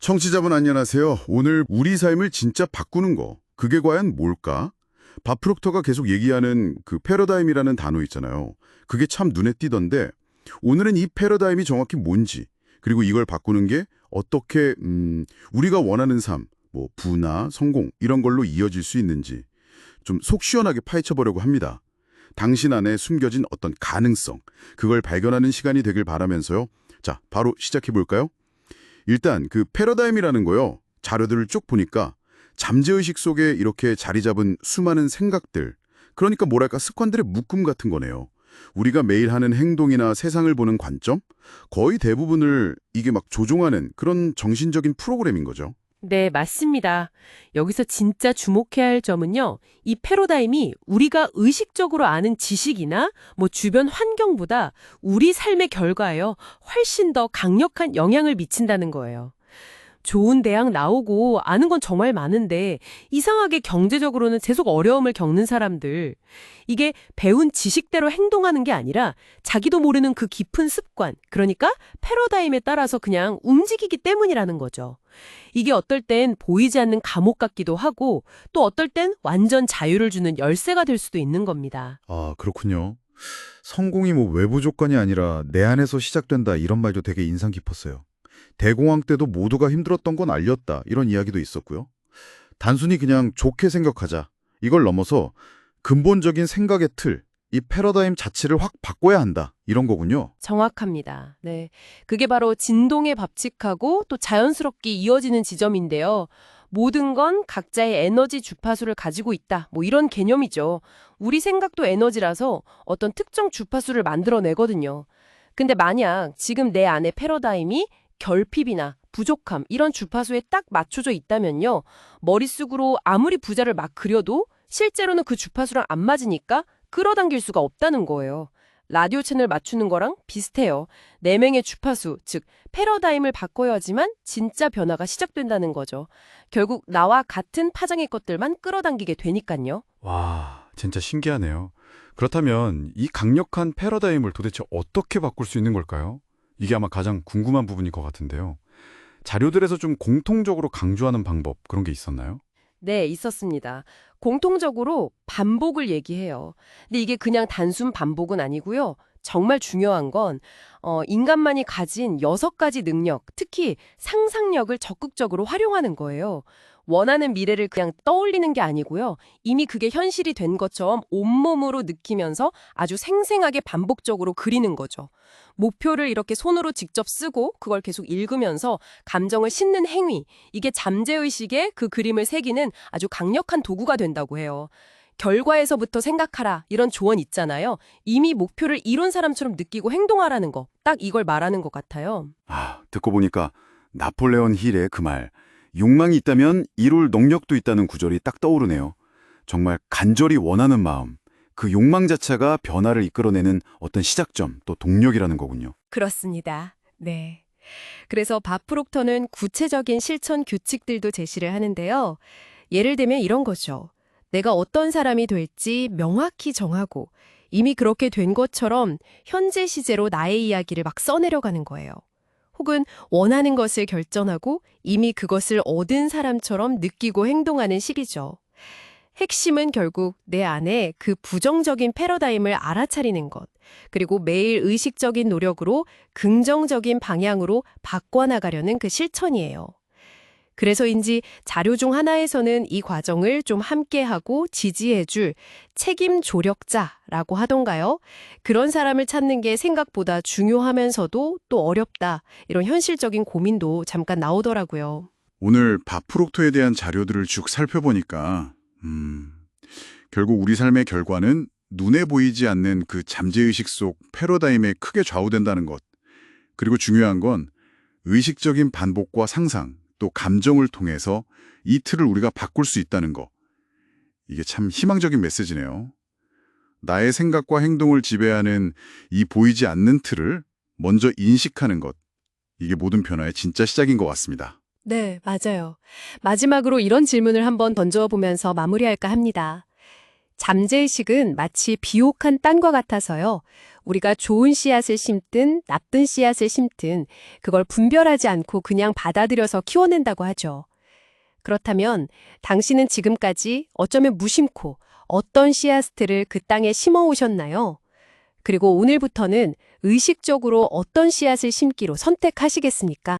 청취자분 안녕하세요. 오늘 우리 삶을 진짜 바꾸는 거, 그게 과연 뭘까? 밥 프록터가 계속 얘기하는 그 패러다임이라는 단어 있잖아요. 그게 참 눈에 띄던데 오늘은 이 패러다임이 정확히 뭔지, 그리고 이걸 바꾸는 게 어떻게 우리가 원하는 삶, 뭐 부나 성공 이런 걸로 이어질 수 있는지 좀 속 시원하게 파헤쳐 보려고 합니다. 당신 안에 숨겨진 어떤 가능성, 그걸 발견하는 시간이 되길 바라면서요. 자, 바로 시작해 볼까요? 일단 그 패러다임이라는 거요. 자료들을 쭉 보니까 잠재의식 속에 이렇게 자리 잡은 수많은 생각들, 그러니까 뭐랄까 습관들의 묶음 같은 거네요. 우리가 매일 하는 행동이나 세상을 보는 관점, 거의 대부분을 이게 막 조종하는 그런 정신적인 프로그램인 거죠. 네, 맞습니다. 여기서 진짜 주목해야 할 점은요. 이 패러다임이 우리가 의식적으로 아는 지식이나 뭐 주변 환경보다 우리 삶의 결과에요. 훨씬 더 강력한 영향을 미친다는 거예요. 좋은 대학 나오고 아는 건 정말 많은데 이상하게 경제적으로는 계속 어려움을 겪는 사람들. 이게 배운 지식대로 행동하는 게 아니라 자기도 모르는 그 깊은 습관, 그러니까 패러다임에 따라서 그냥 움직이기 때문이라는 거죠. 이게 어떨 땐 보이지 않는 감옥 같기도 하고 또 어떨 땐 완전 자유를 주는 열쇠가 될 수도 있는 겁니다. 아, 그렇군요. 성공이 뭐 외부 조건이 아니라 내 안에서 시작된다 이런 말도 되게 인상 깊었어요. 대공황 때도 모두가 힘들었던 건 알렸다 이런 이야기도 있었고요. 단순히 그냥 좋게 생각하자 이걸 넘어서 근본적인 생각의 틀, 이 패러다임 자체를 확 바꿔야 한다 이런 거군요. 정확합니다. 네. 그게 바로 진동에 밥칙하고 또 자연스럽게 이어지는 지점인데요. 모든 건 각자의 에너지 주파수를 가지고 있다. 뭐 이런 개념이죠. 우리 생각도 에너지라서 어떤 특정 주파수를 만들어내거든요. 근데 만약 지금 내 안에 패러다임이 결핍이나 부족함 이런 주파수에 딱 맞춰져 있다면요. 머릿속으로 아무리 부자를 막 그려도 실제로는 그 주파수랑 안 맞으니까 끌어당길 수가 없다는 거예요. 라디오 채널 맞추는 거랑 비슷해요. 네 명의 주파수, 즉 패러다임을 바꿔야지만 진짜 변화가 시작된다는 거죠. 결국 나와 같은 파장의 것들만 끌어당기게 되니까요. 와, 진짜 신기하네요. 그렇다면 이 강력한 패러다임을 도대체 어떻게 바꿀 수 있는 걸까요? 이게 아마 가장 궁금한 부분일 것 같은데요. 자료들에서 좀 공통적으로 강조하는 방법, 그런 게 있었나요? 네, 있었습니다. 공통적으로 반복을 얘기해요. 근데 이게 그냥 단순 반복은 아니고요. 정말 중요한 건 인간만이 가진 6가지 능력, 특히 상상력을 적극적으로 활용하는 거예요. 원하는 미래를 그냥 떠올리는 게 아니고요. 이미 그게 현실이 된 것처럼 온몸으로 느끼면서 아주 생생하게 반복적으로 그리는 거죠. 목표를 이렇게 손으로 직접 쓰고 그걸 계속 읽으면서 감정을 싣는 행위, 이게 잠재의식에 그 그림을 새기는 아주 강력한 도구가 된다고 해요. 결과에서부터 생각하라 이런 조언 있잖아요. 이미 목표를 이룬 사람처럼 느끼고 행동하라는 거. 딱 이걸 말하는 것 같아요. 아, 듣고 보니까 나폴레온 힐의 그 말, 욕망이 있다면 이룰 능력도 있다는 구절이 딱 떠오르네요. 정말 간절히 원하는 마음, 그 욕망 자체가 변화를 이끌어내는 어떤 시작점, 또 동력이라는 거군요. 그렇습니다. 네. 그래서 밥 프록터는 구체적인 실천 규칙들도 제시를 하는데요. 예를 들면 이런 거죠. 내가 어떤 사람이 될지 명확히 정하고 이미 그렇게 된 것처럼 현재 시제로 나의 이야기를 막 써내려가는 거예요. 혹은 원하는 것을 결정하고 이미 그것을 얻은 사람처럼 느끼고 행동하는 식이죠. 핵심은 결국 내 안에 그 부정적인 패러다임을 알아차리는 것, 그리고 매일 의식적인 노력으로 긍정적인 방향으로 바꿔나가려는 그 실천이에요. 그래서인지 자료 중 하나에서는 이 과정을 좀 함께하고 지지해줄 책임 조력자라고 하던가요? 그런 사람을 찾는 게 생각보다 중요하면서도 또 어렵다. 이런 현실적인 고민도 잠깐 나오더라고요. 오늘 바프록토에 대한 자료들을 쭉 살펴보니까 결국 우리 삶의 결과는 눈에 보이지 않는 그 잠재의식 속 패러다임에 크게 좌우된다는 것. 그리고 중요한 건 의식적인 반복과 상상, 또 감정을 통해서 이 틀을 우리가 바꿀 수 있다는 거. 이게 참 희망적인 메시지네요. 나의 생각과 행동을 지배하는 이 보이지 않는 틀을 먼저 인식하는 것. 이게 모든 변화의 진짜 시작인 것 같습니다. 네, 맞아요. 마지막으로 이런 질문을 한번 던져보면서 마무리할까 합니다. 잠재의식은 마치 비옥한 땅과 같아서요. 우리가 좋은 씨앗을 심든 나쁜 씨앗을 심든 그걸 분별하지 않고 그냥 받아들여서 키워낸다고 하죠. 그렇다면 당신은 지금까지 어쩌면 무심코 어떤 씨앗들을 그 땅에 심어 오셨나요? 그리고 오늘부터는 의식적으로 어떤 씨앗을 심기로 선택하시겠습니까?